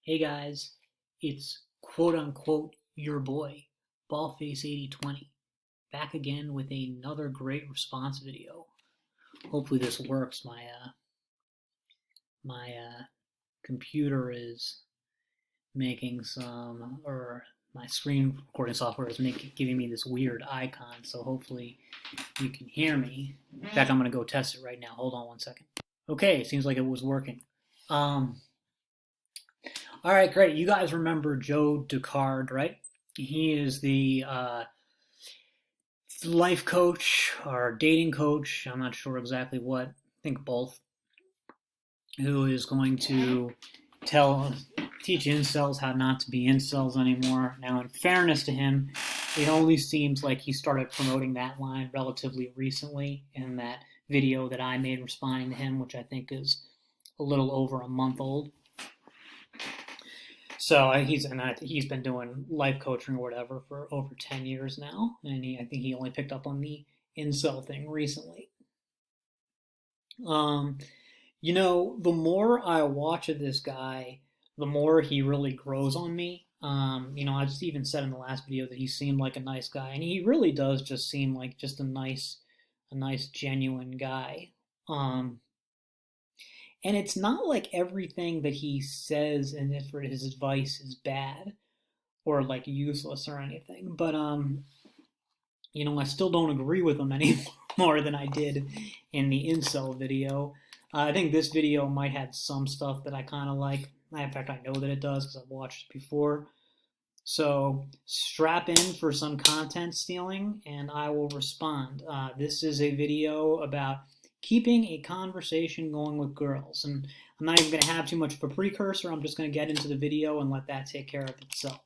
Hey guys, it's quote unquote your boy, Ballface8020, back again with another great response video. Hopefully this works. My computer is making some, or my screen recording software is giving me this weird icon. So hopefully you can hear me. In fact, I'm gonna go test it right now. Hold on one second. Okay, it seems like it was working. Um, All right, great. You guys remember Joe Ducard, right? He is the life coach or dating coach. I'm not sure exactly what. I think both. Who is going to teach incels how not to be incels anymore. Now, in fairness to him, it only seems like he started promoting that line relatively recently in that video that I made responding to him, which I think is a little over a month old. So he's been doing life coaching or whatever for over 10 years now, and I think he only picked up on the incel thing recently. Um, the more I watch of this guy, the more he really grows on me. I just even said in the last video that he seemed like a nice guy, and he really does just seem like just a nice, genuine guy. Um, and it's not like everything that he says and for his advice is bad or like useless or anything. But I still don't agree with him any more than I did in the incel video. I think this video might have some stuff that I kind of like. In fact, I know that it does because I've watched it before. So strap in for some content stealing, and I will respond. This is a video about keeping a conversation going with girls, and I'm not even going to have too much of a precursor. I'm just going to get into the video and let that take care of itself.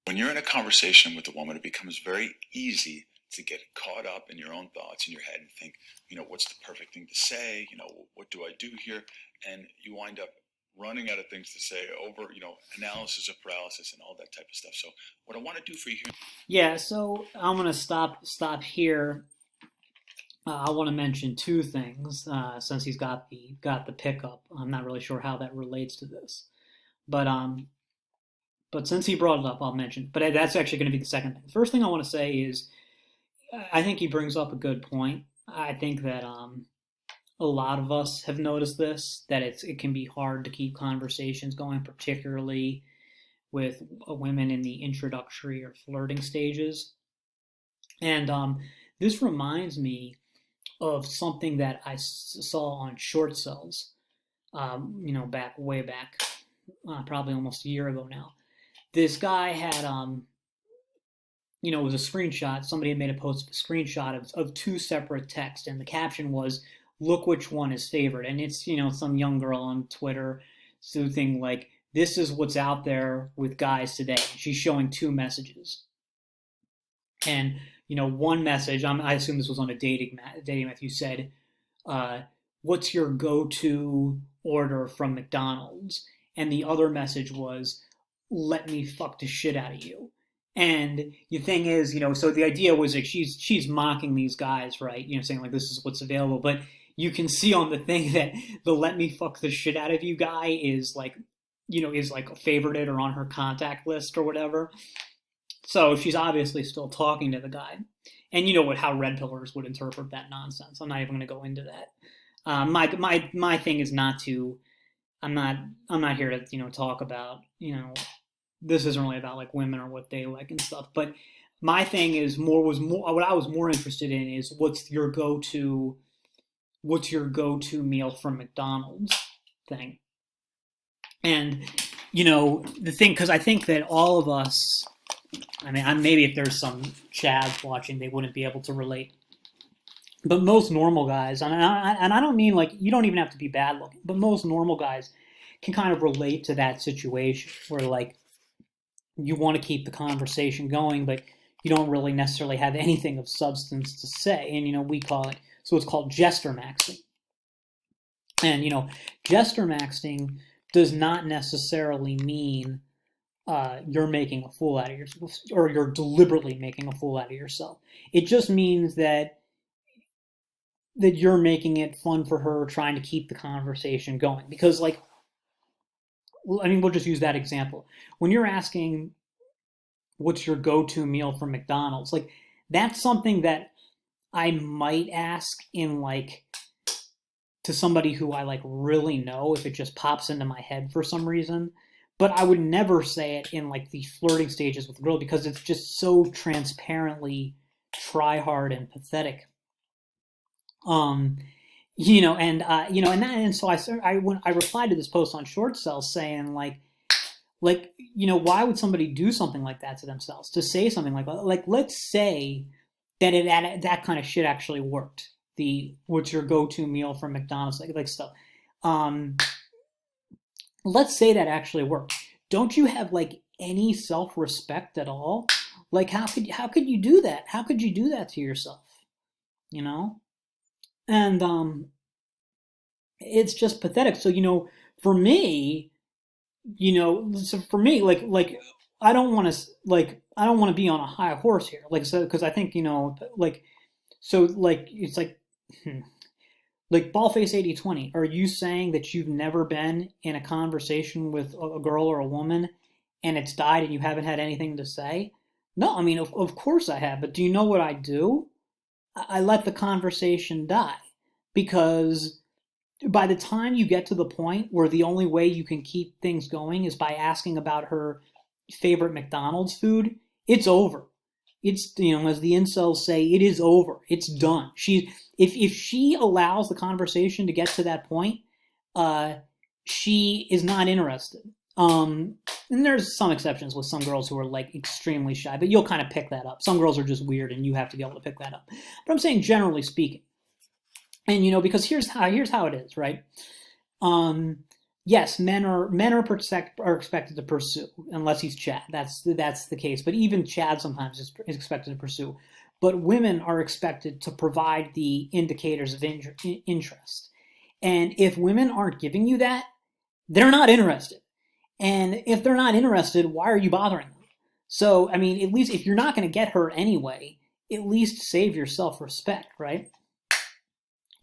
When you're in a conversation with a woman, it becomes very easy to get caught up in your own thoughts in your head and think, what's the perfect thing to say? What do I do here? And you wind up running out of things to say over, analysis of paralysis and all that type of stuff. So what I want to do for you here. Yeah, so I'm going to stop here. I want to mention two things since he's got the pickup. I'm not really sure how that relates to this, but since he brought it up, I'll mention. But that's actually going to be the second thing. The first thing I want to say is I think he brings up a good point. I think that a lot of us have noticed this, that it can be hard to keep conversations going, particularly with women in the introductory or flirting stages. And this reminds me of something that I saw on short cells, way back, probably almost a year ago now. This guy had, it was a screenshot. Somebody had made a post of a screenshot of two separate texts, and the caption was, "Look which one is favored." And it's, some young girl on Twitter soothing like, "This is what's out there with guys today." She's showing two messages, and one message, I assume this was on a dating app. You said, "What's your go-to order from McDonald's?" And the other message was, "Let me fuck the shit out of you." And the thing is, so the idea was like she's mocking these guys, right? Saying like this is what's available, but you can see on the thing that the "let me fuck the shit out of you" guy is like, is like favorited or on her contact list or whatever. So she's obviously still talking to the guy, and how red pillars would interpret that nonsense. I'm not even going to go into that. My thing is not to. I'm not here to talk about this isn't really about like women or what they like and stuff. But my thing is what I was more interested in is what's your go-to meal from McDonald's thing. And the thing, because I think that all of us, I mean, maybe if there's some chads watching, they wouldn't be able to relate. But most normal guys, and I don't mean like you don't even have to be bad looking, but most normal guys can kind of relate to that situation where like you want to keep the conversation going, but you don't really necessarily have anything of substance to say. And, we call it, so it's called jester maxing. And, jester maxing does not necessarily mean you're making a fool out of yourself or you're deliberately making a fool out of yourself. It just means that you're making it fun for her, trying to keep the conversation going. Because, like, I mean, we'll just use that example. When you're asking what's your go-to meal from McDonald's, like that's something that I might ask in like to somebody who I like really know if it just pops into my head for some reason. But I would never say it in like the flirting stages with the girl because it's just so transparently try hard and pathetic. Um, and so when I replied to this post on Short Cell saying why would somebody do something like that to themselves? To say something like let's say that kind of shit actually worked. The what's your go-to meal from McDonald's, like stuff. Um, let's say that actually worked. Don't you have like any self-respect at all? Like how could you do that? How could you do that to yourself? You know? And it's just pathetic. So, for me, I don't want to be on a high horse here. Like so because I think, it's like hmm, like Ballface 80/20. Are you saying that you've never been in a conversation with a girl or a woman and it's died and you haven't had anything to say? No, I mean, of course I have. But do you know what I do? I let the conversation die because by the time you get to the point where the only way you can keep things going is by asking about her favorite McDonald's food, it's over. It's, as the incels say, it is over. It's done. If she allows the conversation to get to that point, uh, she is not interested. And there's some exceptions with some girls who are like extremely shy, but you'll kind of pick that up. Some girls are just weird, and you have to be able to pick that up. But I'm saying generally speaking, and because here's how it is, right? Yes, men are expected to pursue unless he's Chad. That's the case. But even Chad sometimes is expected to pursue. But women are expected to provide the indicators of interest. And if women aren't giving you that, they're not interested. And if they're not interested, why are you bothering them? So, I mean, at least if you're not going to get her anyway, at least save your self-respect, right?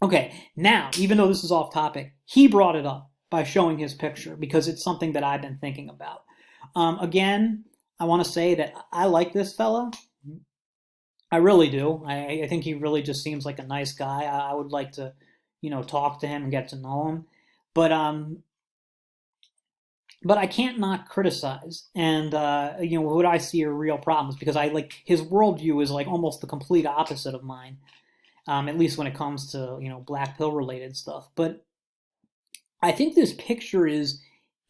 Okay, now, even though this is off topic, he brought it up by showing his picture because it's something that I've been thinking about. Again, I want to say that I like this fella. I really do. I think he really just seems like a nice guy. I would like to, talk to him and get to know him. But I can't not criticize. And what I see are real problems because I like his worldview is like almost the complete opposite of mine. At least when it comes to black pill related stuff. But I think this picture is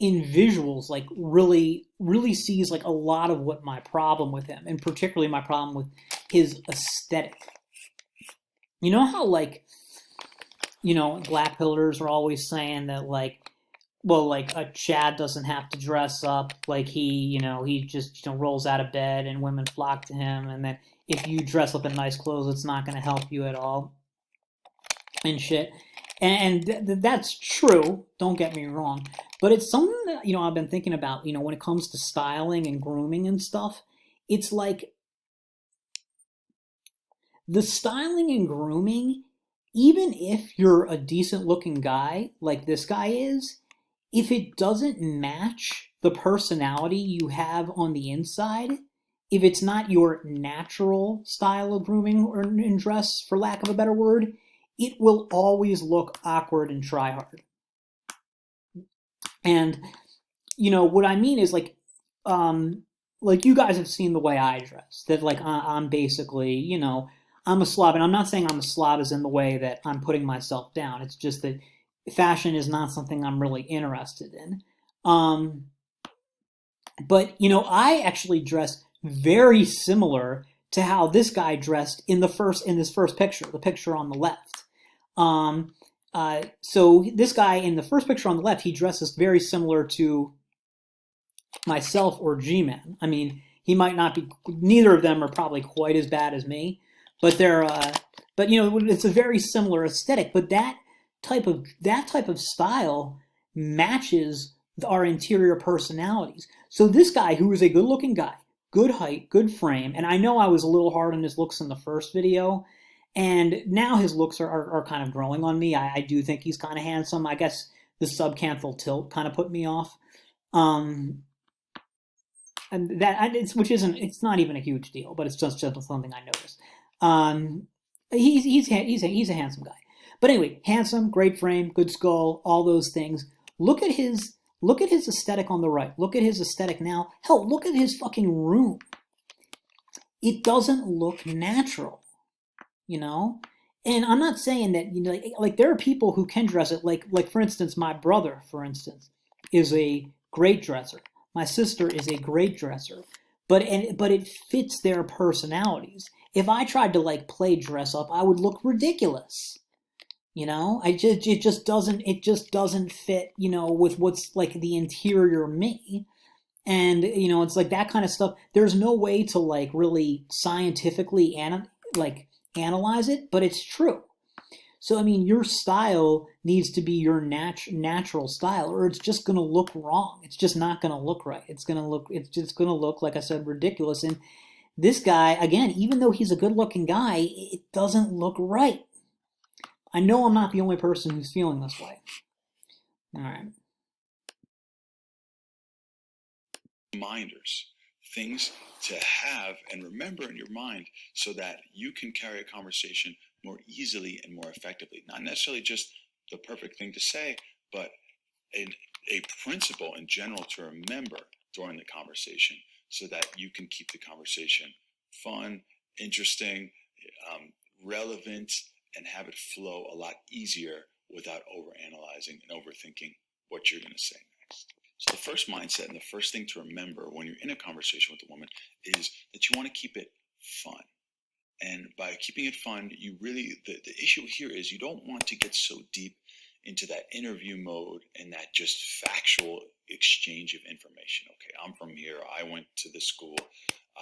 in visuals like really really sees like a lot of what my problem with him, and particularly my problem with his aesthetic. You know how like black pillars are always saying that like a Chad doesn't have to dress up, like he just rolls out of bed and women flock to him, and that if you dress up in nice clothes it's not going to help you at all and shit. And that's true, don't get me wrong, but it's something that I've been thinking about when it comes to styling and grooming and stuff. It's like the styling and grooming, even if you're a decent looking guy like this guy is, if it doesn't match the personality you have on the inside, if it's not your natural style of grooming or in dress, for lack of a better word, it will always look awkward and try hard. And what I mean is like you guys have seen the way I dress. That like I'm basically I'm a slob, and I'm not saying I'm a slob as in the way that I'm putting myself down. It's just that fashion is not something I'm really interested in. But I actually dress very similar to how this guy dressed in this first picture, the picture on the left. So this guy in the first picture on the left, he dresses very similar to myself or G-Man. I mean, he might not be. Neither of them are probably quite as bad as me, but they're. But it's a very similar aesthetic. But that type of style matches our interior personalities. So this guy, who is a good-looking guy, good height, good frame, and I know I was a little hard on his looks in the first video, and now his looks are kind of growing on me. I do think he's kind of handsome. I guess the subcanthal tilt kind of put me off. Um, and which isn't, it's not even a huge deal, but it's just something I noticed. Um, he's a handsome guy. But anyway, handsome, great frame, good skull, all those things. Look at his look at his aesthetic on the right. Look at his aesthetic now. Hell, look at his fucking room. It doesn't look natural, you know. And I'm not saying that, you know, like there are people who can dress it. Like for instance, my brother, for instance, is a great dresser. My sister is a great dresser, but it fits their personalities. If I tried to like play dress up, I would look ridiculous. You know, it just doesn't fit, you know, with what's like the interior me. And you know, it's like that kind of stuff. There's no way to like really scientifically like analyze it, but it's true. So I mean, your style needs to be your natural style, or it's just gonna look wrong. It's just not gonna look right. It's just gonna look, like I said, ridiculous. And this guy, again, even though he's a good-looking guy, it doesn't look right. I know I'm not the only person who's feeling this way. All right. Reminders, things to have and remember in your mind so that you can carry a conversation more easily and more effectively. Not necessarily just the perfect thing to say, but a principle in general to remember during the conversation so that you can keep the conversation fun, interesting, relevant, and have it flow a lot easier without overanalyzing and overthinking what you're going to say next. So the first mindset and the first thing to remember when you're in a conversation with a woman is that you want to keep it fun. And by keeping it fun, you really, the issue here is you don't want to get so deep into that interview mode and that just factual exchange of information. Okay, I'm from here, I went to this school,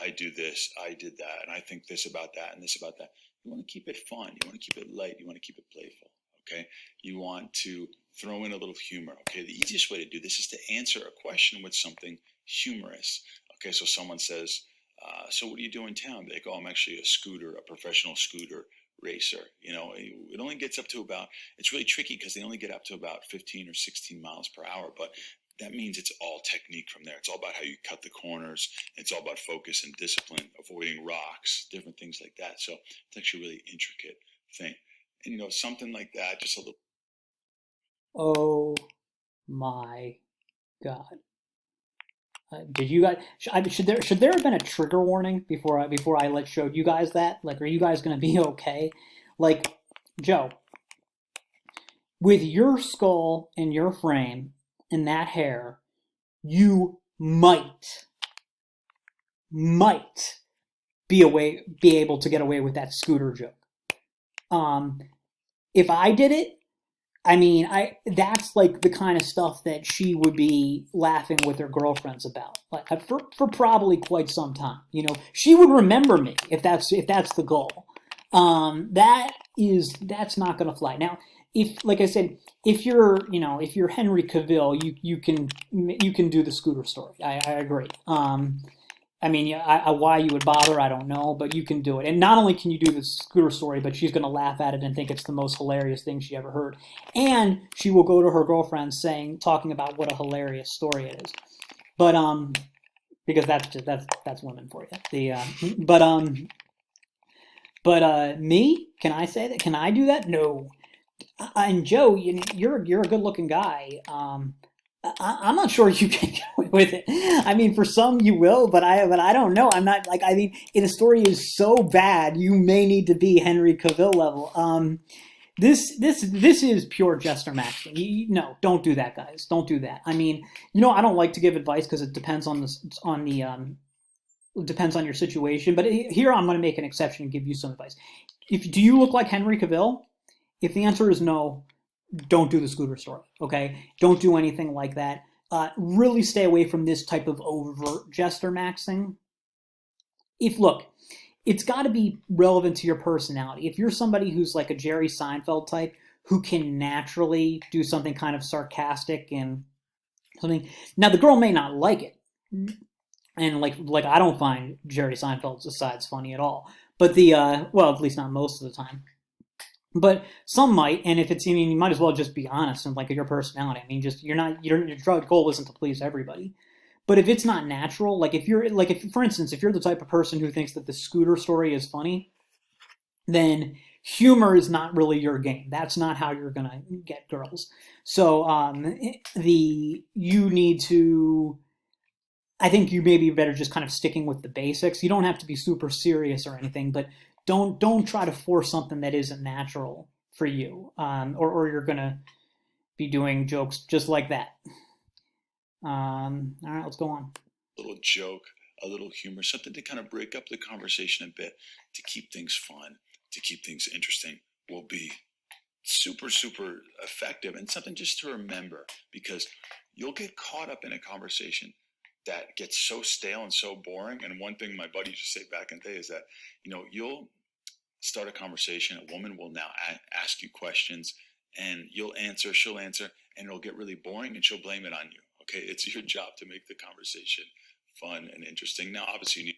I do this, I did that, and I think this about that and this about that. You want to keep it fun, you want to keep it light, you want to keep it playful. Okay, you want to throw in a little humor. Okay, the easiest way to do this is to answer a question with something humorous. Okay, so someone says, so what do you do in town? They go, I'm actually a professional scooter racer. You know, it only gets up to about, it's really tricky because they only get up to about 15 or 16 miles per hour, but that means it's all technique from there. It's all about how you cut the corners. It's all about focus and discipline, avoiding rocks, different things like that. So it's actually a really intricate thing. And, you know, something like that, just a little. Oh my God. Did you guys? Should there have been a trigger warning before I showed you guys that? Like, are you guys gonna be okay? Like, Joe, with your skull and your frame and that hair, you might be able to get away with that scooter joke. If I did it, I mean, that's like the kind of stuff that she would be laughing with her girlfriends about, like for probably quite some time. You know, she would remember me if that's the goal. That's not going to fly. Now, if, like I said, if you're Henry Cavill, you can do the scooter story. I agree. I mean, why you would bother, I don't know, but you can do it. And not only can you do the scooter story, but she's going to laugh at it and think it's the most hilarious thing she ever heard. And she will go to her girlfriend talking about what a hilarious story it is. But because that's women for you. Me, can I say that? Can I do that? No. And Joe, you're a good-looking guy. I'm not sure you can get away with it. I mean, for some you will, but I don't know. I'm not like, I mean, if the story is so bad, you may need to be Henry Cavill level. This is pure jester maxing. No, don't do that, guys. Don't do that. I mean, I don't like to give advice because it depends on depends on your situation. But here I'm going to make an exception and give you some advice. Do you look like Henry Cavill? If the answer is no, don't do the scooter story, okay? Don't do anything like that. Really stay away from this type of overt jester maxing. It's got to be relevant to your personality. If you're somebody who's like a Jerry Seinfeld type who can naturally do something kind of sarcastic and something, now the girl may not like it, and like I don't find Jerry Seinfeld's asides funny at all. But well, at least not most of the time. But some might, and if it's, I mean, you might as well just be honest and like your personality. I mean, just your goal isn't to please everybody. But if it's not natural, like if for instance, if you're the type of person who thinks that the scooter story is funny, then humor is not really your game. That's not how you're gonna get girls. So you need to. I think you maybe better just kind of sticking with the basics. You don't have to be super serious or anything, but don't try to force something that isn't natural for you, or you're gonna be doing jokes just like that. All right, let's go on. A little joke, a little humor, something to kind of break up the conversation a bit, to keep things fun, to keep things interesting, will be super, super effective, and something just to remember, because you'll get caught up in a conversation that gets so stale and so boring. And one thing my buddy used to say back in the day is that, you'll start a conversation, a woman will now ask you questions, and you'll answer, she'll answer, and it'll get really boring, and she'll blame it on you. Okay, it's your job to make the conversation fun and interesting. Now, obviously, you need.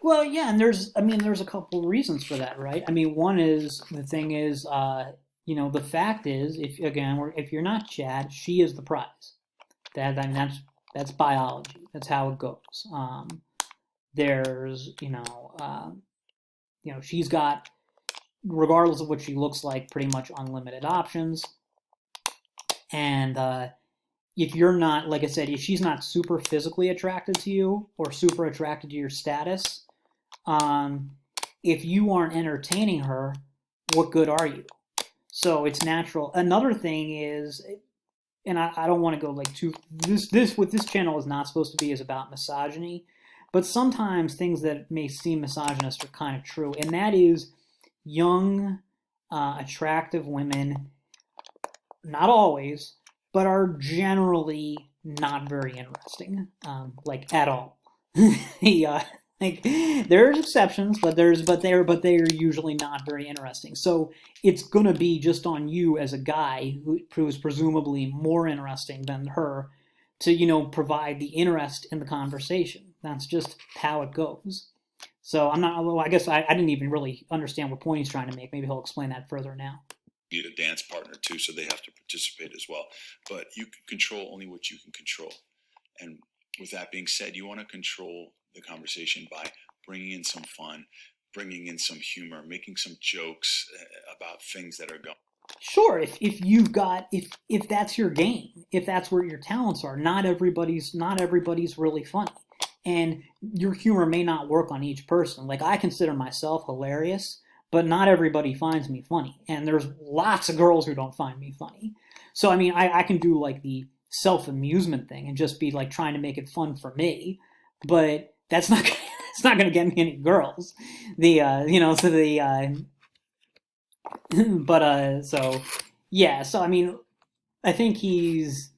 Well, yeah, and there's a couple reasons for that, right? I mean, one is the thing is, the fact is, if you're not Chad, she is the prize. That's biology. That's how it goes. There's, she's got, regardless of what she looks like, pretty much unlimited options. And if you're not, like I said, if she's not super physically attracted to you or super attracted to your status, if you aren't entertaining her, what good are you? So it's natural. Another thing is, and I don't want to go like too, what this channel is not supposed to be is about misogyny, but sometimes things that may seem misogynist are kind of true, and that is young, attractive women, not always, but are generally not very interesting, like at all. Like there's exceptions, but they're usually not very interesting. So it's gonna be just on you as a guy who's presumably more interesting than her to provide the interest in the conversation. That's just how it goes. So I'm not. Well, I guess I didn't even really understand what point he's trying to make. Maybe he'll explain that further now. Need a dance partner too, so they have to participate as well. But you can control only what you can control. And with that being said, you want to control the conversation by bringing in some fun, bringing in some humor, making some jokes about things that are going. Sure, if that's your game, if that's where your talents are, not everybody's really funny, and your humor may not work on each person. Like I consider myself hilarious, but not everybody finds me funny, and there's lots of girls who don't find me funny. So I mean, I can do like the self-amusement thing and just be like trying to make it fun for me, but that's not it's not going to get me any girls. So yeah, so I mean, I think he's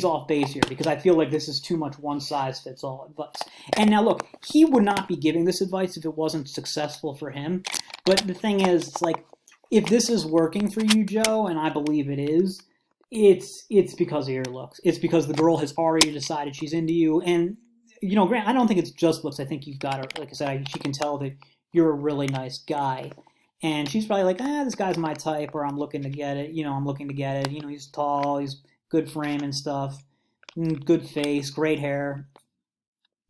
off base here because I feel like this is too much one size fits all advice. And now look, he would not be giving this advice if it wasn't successful for him. But the thing is, it's like, if this is working for you, Joe, and I believe it is, it's because of your looks. It's because the girl has already decided she's into you. And, Grant, I don't think it's just looks. I think you've got her, like I said, she can tell that you're a really nice guy. And she's probably like, this guy's my type, or I'm looking to get it. He's tall, he's good frame and stuff, good face, great hair.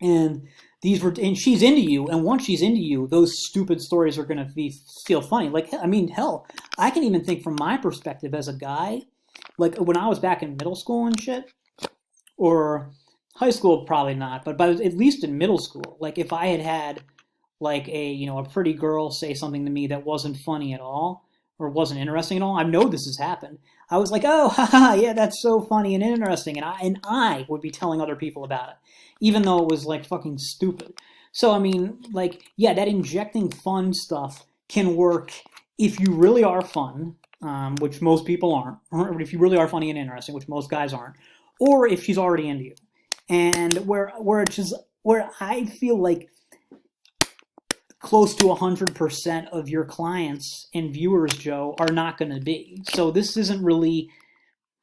And she's into you, and once she's into you, those stupid stories are going to feel funny. Like, I mean, hell, I can even think from my perspective as a guy, like when I was back in middle school and shit, or high school, probably not, but at least in middle school, like if I had like a pretty girl say something to me that wasn't funny at all or wasn't interesting at all, I know this has happened. I was like, oh, haha, yeah, that's so funny and interesting, and I would be telling other people about it, even though it was like fucking stupid. So I mean, like, yeah, that injecting fun stuff can work if you really are fun, which most people aren't, or if you really are funny and interesting, which most guys aren't, or if she's already into you, and where I feel like close to 100% of your clients and viewers, Joe, are not going to be. So this isn't really,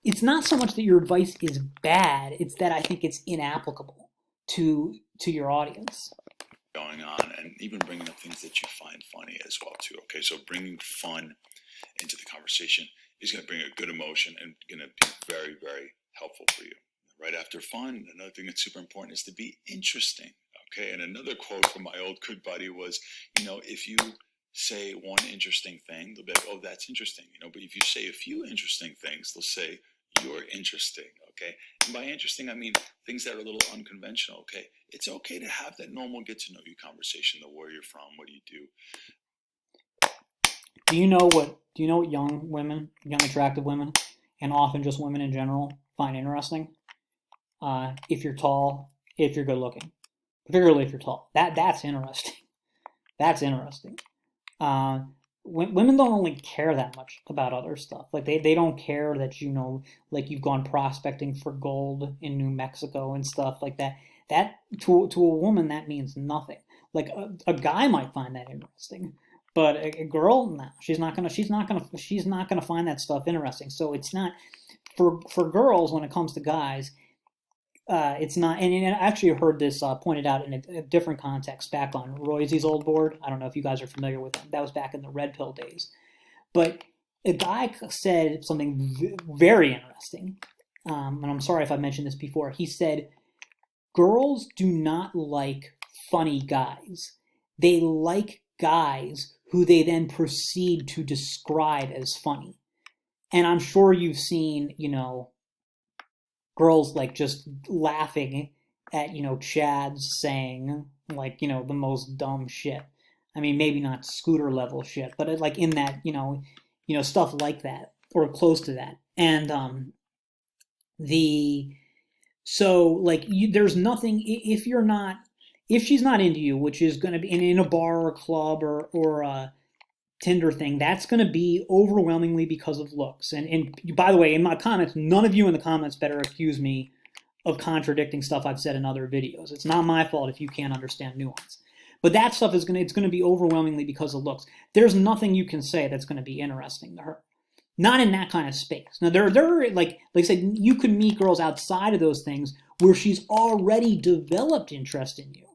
it's not so much that your advice is bad, it's that I think it's inapplicable to your audience. going on, and even bringing up things that you find funny as well too. Okay, so bringing fun into the conversation is going to bring a good emotion and going to be very, very helpful for you. Right after fun, another thing that's super important is to be interesting. Okay, and another quote from my old good buddy was, if you say one interesting thing, they'll be like, oh, that's interesting. But if you say a few interesting things, they'll say, you're interesting. Okay, and by interesting, I mean things that are a little unconventional. Okay, it's okay to have that normal get to know you conversation, the where you're from, what do you do. Do you know what young women, young attractive women, and often just women in general find interesting? If you're tall, if you're good looking, particularly if you're tall, that's interesting. That's interesting. Uh, Women don't really care that much about other stuff. Like they don't care that like you've gone prospecting for gold in New Mexico and stuff like that. That to a woman that means nothing. Like a guy might find that interesting, but a girl, no, she's not gonna find that stuff interesting. So it's not for girls when it comes to guys. It's not, and I actually heard this pointed out in a different context back on Royce's old board. I don't know if you guys are familiar with him. That was back in the red pill days. But a guy said something very interesting, and I'm sorry if I mentioned this before. He said, girls do not like funny guys. They like guys who they then proceed to describe as funny. And I'm sure you've seen, girls like just laughing at Chad's saying like the most dumb shit. I mean, maybe not Scooter level shit, but like in that stuff like that or close to that. And the so like there's nothing if she's not into you, which is going to be in a bar or a club or a Tinder thing, that's going to be overwhelmingly because of looks. And by the way, in my comments, none of you in the comments better accuse me of contradicting stuff I've said in other videos. It's not my fault if you can't understand nuance. But that stuff it's going to be overwhelmingly because of looks. There's nothing you can say that's going to be interesting to her. Not in that kind of space. Now there are like I said, you could meet girls outside of those things where she's already developed interest in you.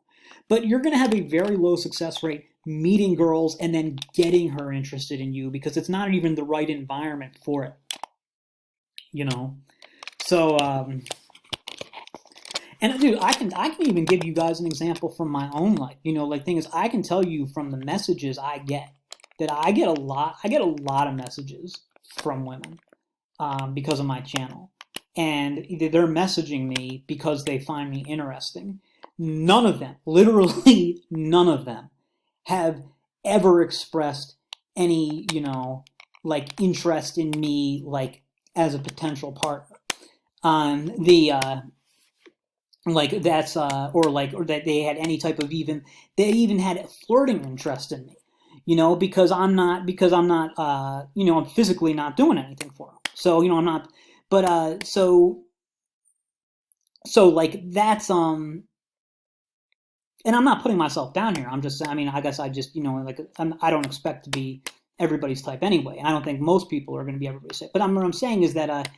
But you're going to have a very low success rate meeting girls and then getting her interested in you because it's not even the right environment for it. So and dude, I can even give you guys an example from my own life. Like thing is, I can tell you from the messages I get that I get a lot of messages from women because of my channel, and they're messaging me because they find me interesting. None of them, literally none of them, have ever expressed any, like interest in me, like as a potential partner. Like that's or that they had any type of they even had flirting interest in me, because I'm not I'm physically not doing anything for them. So I'm not, but so like that's and I'm not putting myself down here. I'm just, I mean, I guess I just, like, I don't expect to be everybody's type anyway. I don't think most people are going to be everybody's type. But what I'm saying is that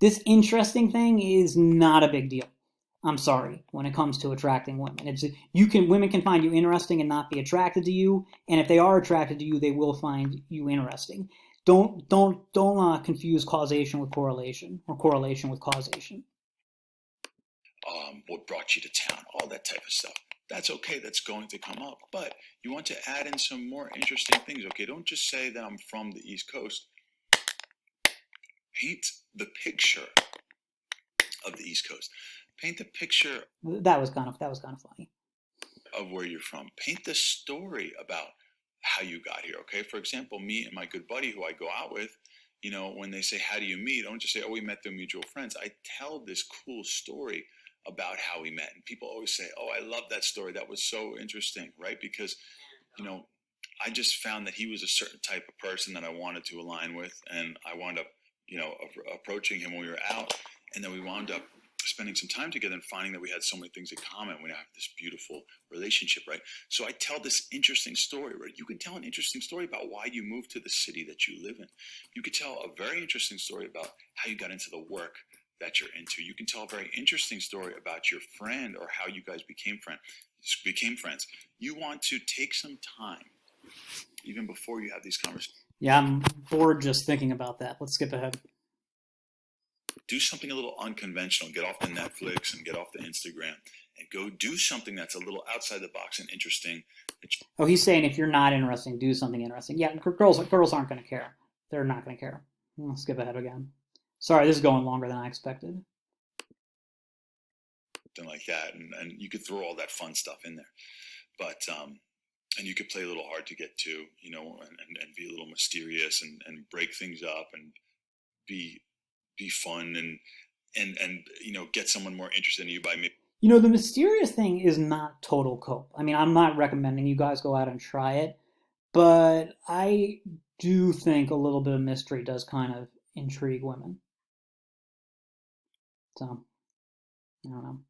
this interesting thing is not a big deal. I'm sorry, when it comes to attracting women. Women can find you interesting and not be attracted to you. And if they are attracted to you, they will find you interesting. Don't confuse causation with correlation or correlation with causation. What brought you to town, all that type of stuff. That's okay, that's going to come up. But you want to add in some more interesting things, okay? Don't just say that I'm from the East Coast. Paint the picture of the East Coast. Paint the picture. That was kind of funny. Of where you're from. Paint the story about how you got here, okay? For example, me and my good buddy who I go out with, when they say, how do you meet? I don't just say, oh, we met through mutual friends. I tell this cool story about how we met. And people always say, oh, I love that story. That was so interesting, right? Because, I just found that he was a certain type of person that I wanted to align with. And I wound up, approaching him when we were out. And then we wound up spending some time together and finding that we had so many things in common. We have this beautiful relationship, right? So I tell this interesting story, right? You can tell an interesting story about why you moved to the city that you live in. You could tell a very interesting story about how you got into the work that you're into. You can tell a very interesting story about your friend or how you guys became friends. became friends. You want to take some time, even before you have these conversations. Yeah, I'm bored just thinking about that. Let's skip ahead. Do something a little unconventional. Get off the Netflix and get off the Instagram and go do something that's a little outside the box and interesting. Oh, he's saying if you're not interesting, do something interesting. Yeah, girls aren't going to care. They're not going to care. I'll skip ahead again. Sorry, this is going longer than I expected. Something like that, and you could throw all that fun stuff in there, but and you could play a little hard to get to, you know, and be a little mysterious and break things up and be fun and you know, get someone more interested in you by maybe. You know, the mysterious thing is not total cope. I mean, I'm not recommending you guys go out and try it, but I do think a little bit of mystery does kind of intrigue women. So, I don't know.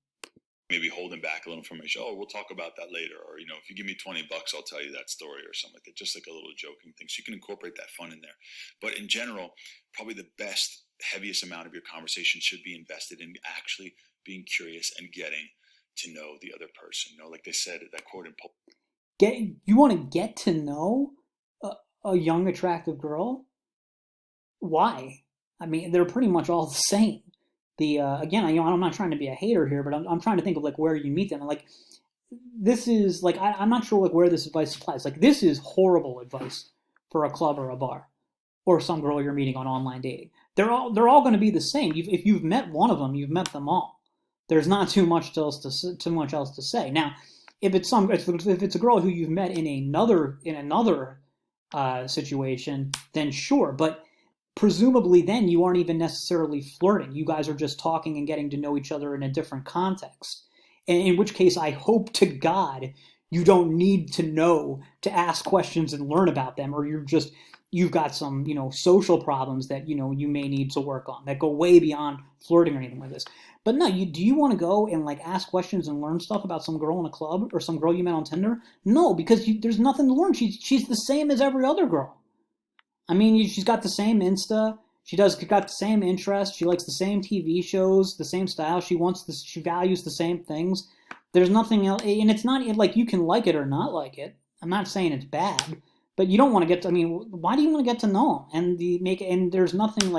Maybe holding back a little information. Oh, we'll talk about that later. Or, you know, if you give me $20, I'll tell you that story or something like that. Just like a little joking thing. So you can incorporate that fun in there. But in general, probably the best, heaviest amount of your conversation should be invested in actually being curious and getting to know the other person. You know, like they said, that quote in Pulp. You want to get to know a young, attractive girl? Why? I mean, they're pretty much all the same. Again, you know, I'm not trying to be a hater here, but I'm trying to think of like where you meet them. Like, this is like I'm not sure like where this advice applies. Like, this is horrible advice for a club or a bar or some girl you're meeting on online dating. They're all going to be the same. If you've met one of them, you've met them all. There's not too much else to say. Now, if it's a girl who you've met in another situation, then sure. But presumably then you aren't even necessarily flirting. You guys are just talking and getting to know each other in a different context. And in which case, I hope to God you don't need to know to ask questions and learn about them, or you've got some, you know, social problems that, you know, you may need to work on that go way beyond flirting or anything like this. But no, do you want to go and like ask questions and learn stuff about some girl in a club or some girl you met on Tinder? No, because there's nothing to learn. She's the same as every other girl. I mean, she's got the same Insta. Got the same interests. She likes the same TV shows, the same style. She values the same things. There's nothing else, and it's not like you can like it or not like it. I'm not saying it's bad, but you don't want to get to. I mean, why do you want to get to know him and there's nothing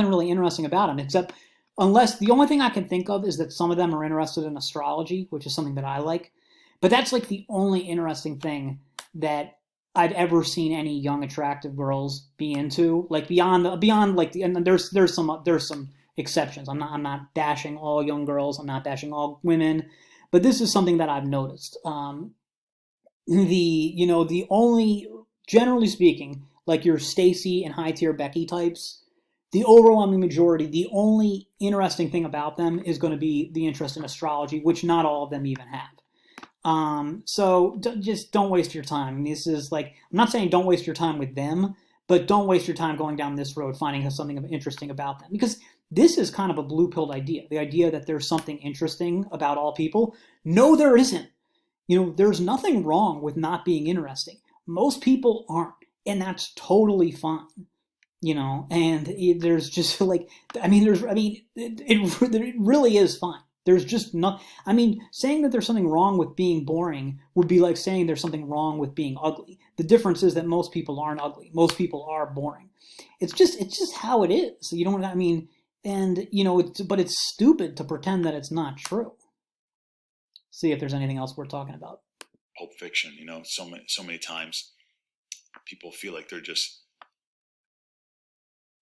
really interesting about him except unless the only thing I can think of is that some of them are interested in astrology, which is something that I like. But that's like the only interesting thing that I've ever seen any young attractive girls be into. Like beyond like and there's some exceptions. I'm not bashing all young girls. I'm not bashing all women, but this is something that I've noticed. The only, generally speaking, like your Stacy and high tier Becky types, the overwhelming majority, the only interesting thing about them is going to be the interest in astrology, which not all of them even have. So just don't waste your time. This is like, I'm not saying don't waste your time with them, but don't waste your time going down this road finding something interesting about them. Because this is kind of a blue-pilled idea. The idea that there's something interesting about all people. No, there isn't. You know, there's nothing wrong with not being interesting. Most people aren't, and that's totally fine. You know, and there's just like, it really is fine. There's just not, I mean, saying that there's something wrong with being boring would be like saying there's something wrong with being ugly. The difference is that most people aren't ugly. Most people are boring. It's just how it is. You don't, I mean, and you know, but it's stupid to pretend that it's not true. See if there's anything else we're talking about. Pulp Fiction, you know, so many times people feel like they're just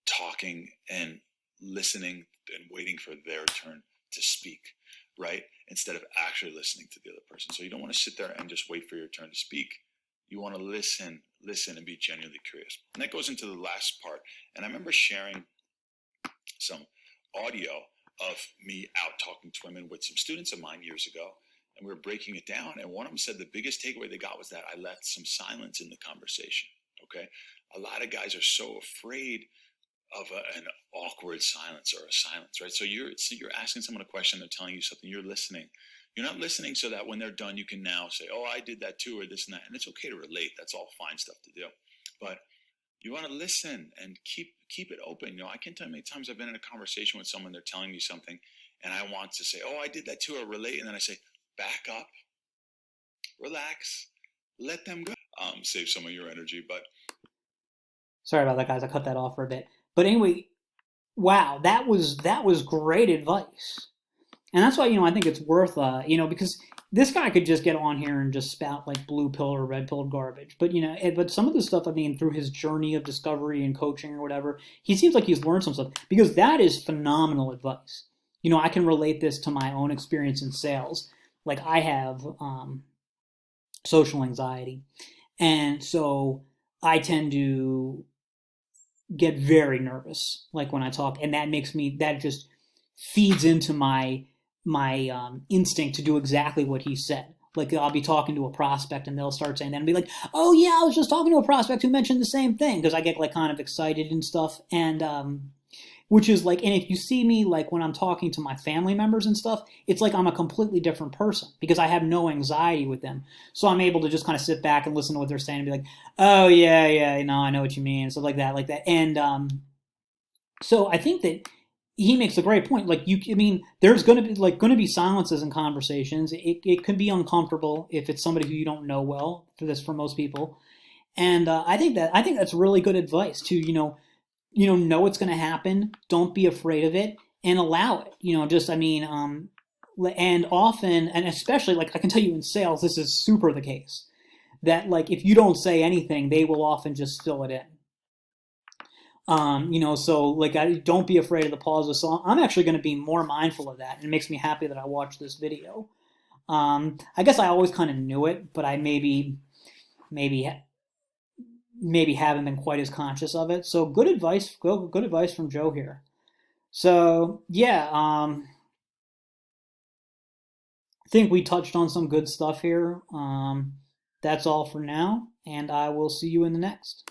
talking and listening and waiting for their turn to speak, right? Instead of actually listening to the other person. So you don't want to sit there and just wait for your turn to speak. You want to listen and be genuinely curious. And that goes into the last part. And I remember sharing some audio of me out talking to women with some students of mine years ago. And we were breaking it down. And one of them said the biggest takeaway they got was that I left some silence in the conversation. Okay. A lot of guys are so afraid of an awkward silence or a silence, right? So you're asking someone a question, they're telling you something, you're listening. You're not listening so that when they're done, you can now say, oh, I did that too, or this and that. And it's okay to relate. That's all fine stuff to do. But you want to listen and keep it open. You know, I can't tell you how many times I've been in a conversation with someone, they're telling me something, and I want to say, oh, I did that too, or relate. And then I say, back up, relax, let them go. Save some of your energy, but Sorry about that, guys. I cut that off for a bit. But anyway, wow, that was great advice. And that's why, I think it's worth, because this guy could just get on here and just spout like blue pill or red pill garbage. But, but some of the stuff, I mean, through his journey of discovery and coaching or whatever, he seems like he's learned some stuff because that is phenomenal advice. I can relate this to my own experience in sales. Like I have social anxiety. And so I tend to get very nervous, like when I talk, and that just feeds into my instinct to do exactly what he said. Like I'll be talking to a prospect and they'll start saying that and be like, "Oh yeah, I was just talking to a prospect who mentioned the same thing," because I get like kind of excited and stuff, and which is like, and if you see me like when I'm talking to my family members and stuff, it's like I'm a completely different person because I have no anxiety with them. So I'm able to just kind of sit back and listen to what they're saying and be like, "Oh yeah, yeah, no, I know what you mean," stuff like that, like that. And so I think that he makes a great point. Like I mean, there's going to be silences in conversations. It can be uncomfortable if it's somebody who you don't know well. For most people, and I think that's really good advice to know what's going to happen. Don't be afraid of it and allow it. Just I mean, and often and especially like I can tell you in sales, this is super the case that like if you don't say anything, they will often just fill it in. So like I don't be afraid of the pauses. So I'm actually going to be more mindful of that, and it makes me happy that I watched this video. I guess I always kind of knew it, but I maybe maybe haven't been quite as conscious of it. So good advice from Joe here. So yeah, I think we touched on some good stuff here. That's all for now, and I will see you in the next.